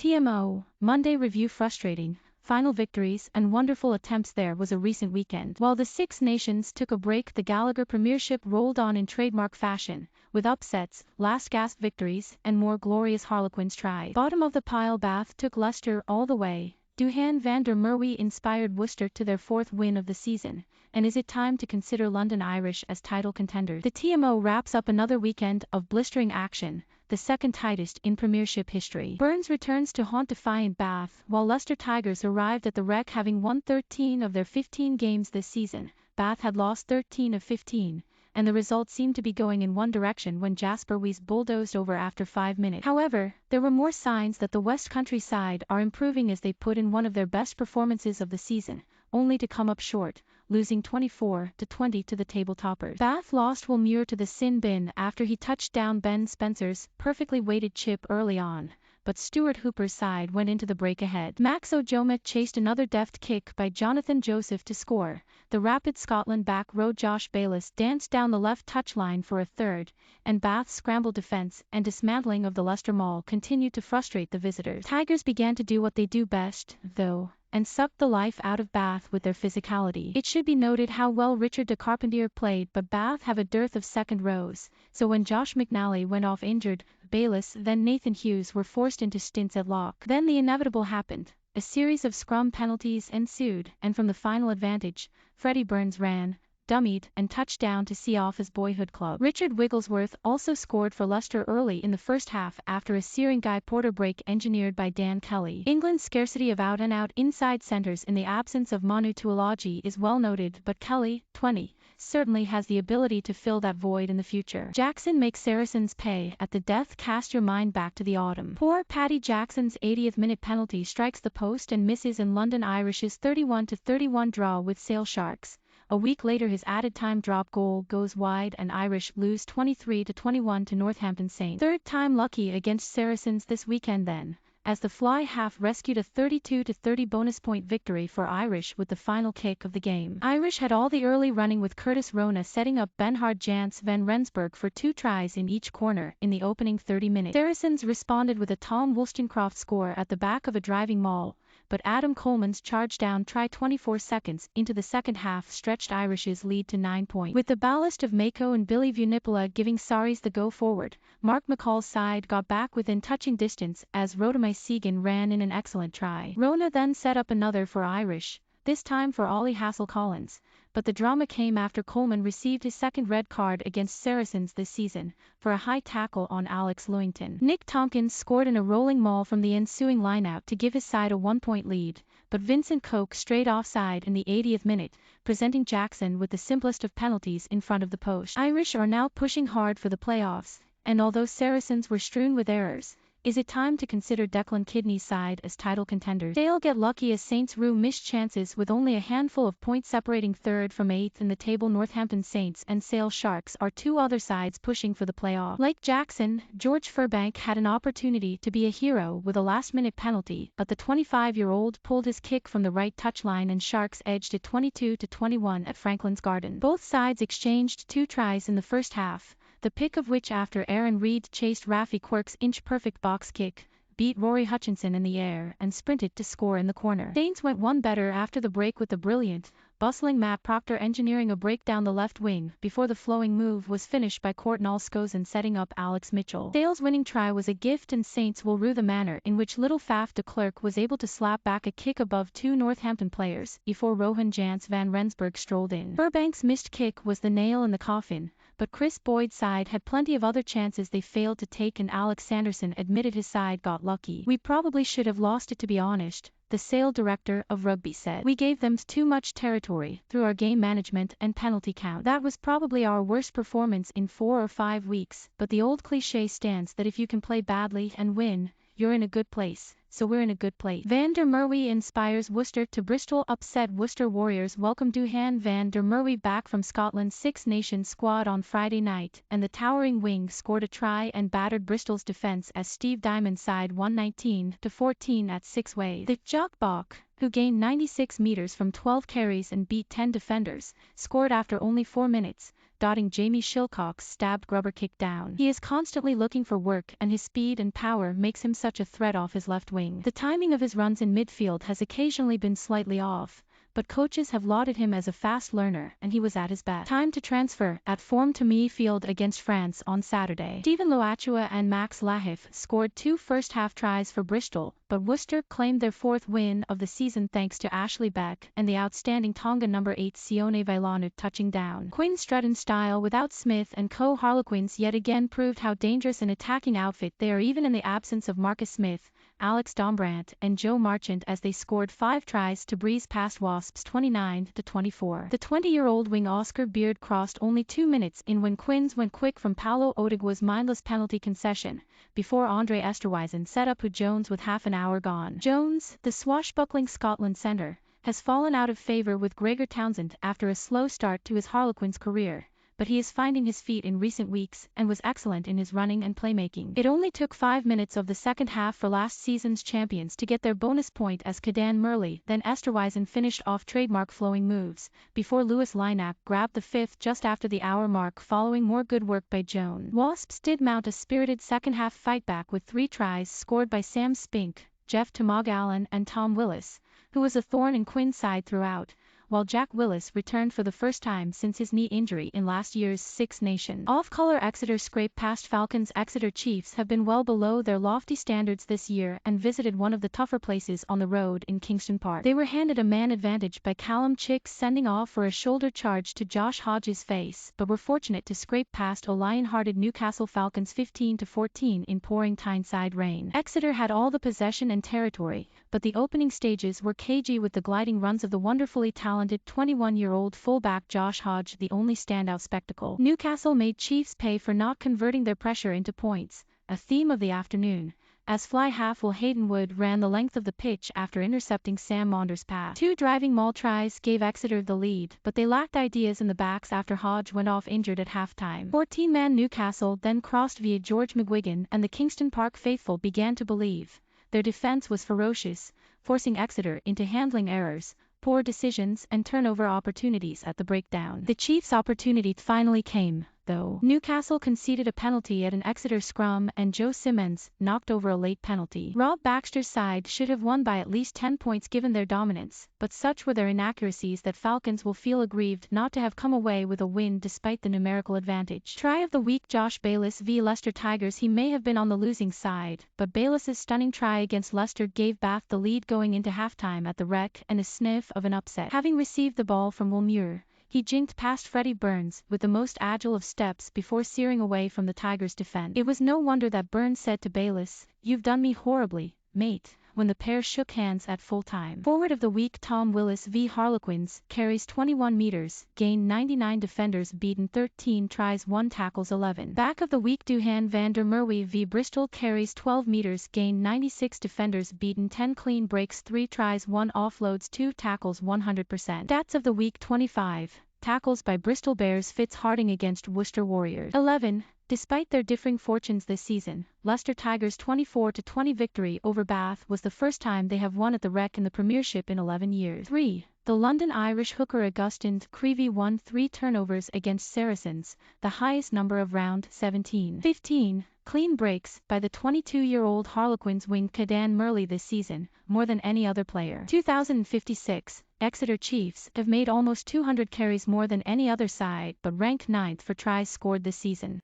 TMO, Monday review frustrating, final victories and wonderful attempts. There was a recent weekend. While the Six Nations took a break, the Gallagher Premiership rolled on in trademark fashion, with upsets, last-gasp victories, and more glorious Harlequins tried. Bottom of the pile, Bath took Leicester all the way. Duhan van der Merwe inspired Worcester to their 4th win of the season, and is it time to consider London Irish as title contenders? The TMO wraps up another weekend of blistering action, the second tightest in Premiership history. Burns returns to haunt defiant Bath, while Leicester Tigers arrived at the Rec having won 13 of their 15 games this season. Bath had lost 13 of 15. And the results seemed to be going in one direction when Jasper Wiese bulldozed over after 5 minutes. However, there were more signs that the West Country side are improving as they put in one of their best performances of the season, only to come up short, losing 24-20 to the table toppers. Bath lost Will Muir to the sin bin after he touched down Ben Spencer's perfectly weighted chip early on, but Stuart Hooper's side went into the break ahead. Max Ojomet chased another deft kick by Jonathan Joseph to score. The rapid Scotland back row Josh Bayliss danced down the left touchline for a third, and Bath's scramble defence and dismantling of the Leicester maul continued to frustrate the visitors. Tigers began to do what they do best, though, and sucked the life out of Bath with their physicality. It should be noted how well Richard de Carpentier played, but Bath have a dearth of second rows, so when Josh McNally went off injured, Bayliss then Nathan Hughes were forced into stints at lock. Then the inevitable happened. A series of scrum penalties ensued, and from the final advantage, Freddie Burns ran, dummied, and touched down to see off his boyhood club. Richard Wigglesworth also scored for Leicester early in the first half after a searing Guy Porter break engineered by Dan Kelly. England's scarcity of out-and-out inside centres in the absence of Manu Tuilagi is well noted, but Kelly, 20, certainly has the ability to fill that void in the future. Jackson makes Saracens pay at the death. Cast your mind back to the autumn. Poor Paddy Jackson's 80th minute penalty strikes the post and misses in London Irish's 31-31 draw with Sale Sharks. A week later his added time drop goal goes wide and Irish lose 23-21 to Northampton Saints. Third time lucky against Saracens this weekend then, as the fly half rescued a 32-30 bonus point victory for Irish with the final kick of the game. Irish had all the early running with Curtis Rona setting up Benhard Janse van Rensburg for 2 tries in each corner in the opening 30 minutes. Saracens responded with a Tom Woolstencroft score at the back of a driving maul, but Adam Coleman's charge down try 24 seconds into the second half stretched Irish's lead to 9 points. With the ballast of Mako and Billy Vunipola giving Saris the go forward, Mark McCall's side got back within touching distance as Rotimi Segun ran in an excellent try. Rona then set up another for Irish, this time for Ollie Hassell-Collins, but the drama came after Coleman received his second red card against Saracens this season, for a high tackle on Alex Lewington. Nick Tompkins scored in a rolling maul from the ensuing lineout to give his side a 1-point lead, but Vincent Coke strayed offside in the 80th minute, presenting Jackson with the simplest of penalties in front of the post. Irish are now pushing hard for the playoffs, and although Saracens were strewn with errors, is it time to consider Declan Kidney's side as title contenders? Sale get lucky as Saints rue missed chances with only a handful of points separating 3rd from 8th in the table. Northampton Saints and Sale Sharks are 2 other sides pushing for the playoff. Like Jackson, George Furbank had an opportunity to be a hero with a last-minute penalty, but the 25-year-old pulled his kick from the right touchline and Sharks edged it 22-21 at Franklin's Garden. Both sides exchanged 2 tries in the first half, the pick of which after Aaron Reid chased Rafi Quirk's inch-perfect box kick, beat Rory Hutchinson in the air and sprinted to score in the corner. Saints went one better after the break with the brilliant, bustling Matt Proctor engineering a break down the left wing before the flowing move was finished by Courtnall Skosan setting up Alex Mitchell. Sale's winning try was a gift and Saints will rue the manner in which little Faf de Klerk was able to slap back a kick above 2 Northampton players before Rohan Janse van Rensburg strolled in. Furbank's missed kick was the nail in the coffin, but Chris Boyd's side had plenty of other chances they failed to take and Alex Sanderson admitted his side got lucky. "We probably should have lost it to be honest," the Sale director of rugby said. "We gave them too much territory through our game management and penalty count. That was probably our worst performance in 4 or 5 weeks, but the old cliché stands that if you can play badly and win, you're in a good place. So we're in a good place." Van der Merwe inspires Worcester to Bristol upset. Worcester Warriors welcome Duhan van der Merwe back from Scotland's Six Nations squad on Friday night, and the towering wing scored a try and battered Bristol's defence as Steve Diamond's side won 19-14 at 6 Way. The Jock Bok, who gained 96 metres from 12 carries and beat 10 defenders, scored after only 4 minutes, dotting Jamie Shilcock's stabbed rubber kick down. He is constantly looking for work, and his speed and power makes him such a threat off his left wing. The timing of his runs in midfield has occasionally been slightly off, but coaches have lauded him as a fast learner, and he was at his best. Time to transfer, at form to midfield against France on Saturday. Stephen Loachua and Max Lahif scored 2 first-half tries for Bristol, but Worcester claimed their 4th win of the season thanks to Ashley Beck and the outstanding Tonga number 8 Sione Vailanu touching down. Quinn Strudden style without Smith and co-Harlequins yet again proved how dangerous an attacking outfit they are even in the absence of Marcus Smith, Alex Dombrandt and Joe Marchant as they scored 5 tries to breeze past Wasps 29-24. The 20-year-old wing Oscar Beard crossed only 2 minutes in when Quins went quick from Paulo Odigwa's mindless penalty concession, before Andre Esterwijzen set up Jones with half an hour gone. Jones, the swashbuckling Scotland centre, has fallen out of favour with Gregor Townsend after a slow start to his Harlequins career, but he is finding his feet in recent weeks and was excellent in his running and playmaking. It only took 5 minutes of the second half for last season's champions to get their bonus point as Cadan Murley then Esterwijzen finished off trademark flowing moves, before Lewis Lynack grabbed the 5th just after the hour mark following more good work by Joan. Wasps did mount a spirited second half fight back with 3 tries scored by Sam Spink, Jeff Tomagallen and Tom Willis, who was a thorn in Quinn's side throughout, while Jack Willis returned for the first time since his knee injury in last year's Six Nations. Off-colour Exeter scrape past Falcons. Exeter Chiefs have been well below their lofty standards this year and visited one of the tougher places on the road in Kingston Park. They were handed a man advantage by Callum Chicks sending off for a shoulder charge to Josh Hodges' face, but were fortunate to scrape past a lion-hearted Newcastle Falcons 15-14 in pouring Tyneside rain. Exeter had all the possession and territory, but the opening stages were cagey with the gliding runs of the wonderfully talented 21-year-old fullback Josh Hodge the only standout spectacle. Newcastle made Chiefs pay for not converting their pressure into points, a theme of the afternoon, as fly half Will Haydenwood ran the length of the pitch after intercepting Sam Maunders' pass. 2 driving maul tries gave Exeter the lead, but they lacked ideas in the backs after Hodge went off injured at halftime. 14-man Newcastle then crossed via George McGuigan and the Kingston Park faithful began to believe. Their defence was ferocious, forcing Exeter into handling errors, poor decisions and turnover opportunities at the breakdown. The Chiefs' opportunity finally came, though. Newcastle conceded a penalty at an Exeter scrum and Joe Simmons knocked over a late penalty. Rob Baxter's side should have won by at least 10 points given their dominance, but such were their inaccuracies that Falcons will feel aggrieved not to have come away with a win despite the numerical advantage. Try of the week Josh Bayliss v Leicester Tigers. He may have been on the losing side, but Bayliss' stunning try against Leicester gave Bath the lead going into halftime at the Rec and a sniff of an upset. Having received the ball from Will Muir, he jinked past Freddie Burns with the most agile of steps before searing away from the Tigers' defense. It was no wonder that Burns said to Bayliss, "You've done me horribly, mate," when the pair shook hands at full time. Forward of the week Tom Willis v Harlequins carries 21 meters, gained 99 defenders beaten 13 tries 1 tackles 11. Back of the week Duhan van der Merwe v Bristol carries 12 meters, gained 96 defenders beaten 10 clean breaks 3 tries 1 offloads 2 tackles 100%. Stats of the week 25. Tackles by Bristol Bears Fitz Harding against Worcester Warriors. 11. Despite their differing fortunes this season, Leicester Tigers' 24-20 victory over Bath was the first time they have won at the Rec in the Premiership in 11 years. 3. The London Irish hooker Augustin Creevy won 3 turnovers against Saracens, the highest number of round 17. 15. Clean breaks by the 22-year-old Harlequins wing Cadan Murley this season, more than any other player. 2,056. Exeter Chiefs have made almost 200 carries more than any other side but rank 9th for tries scored this season.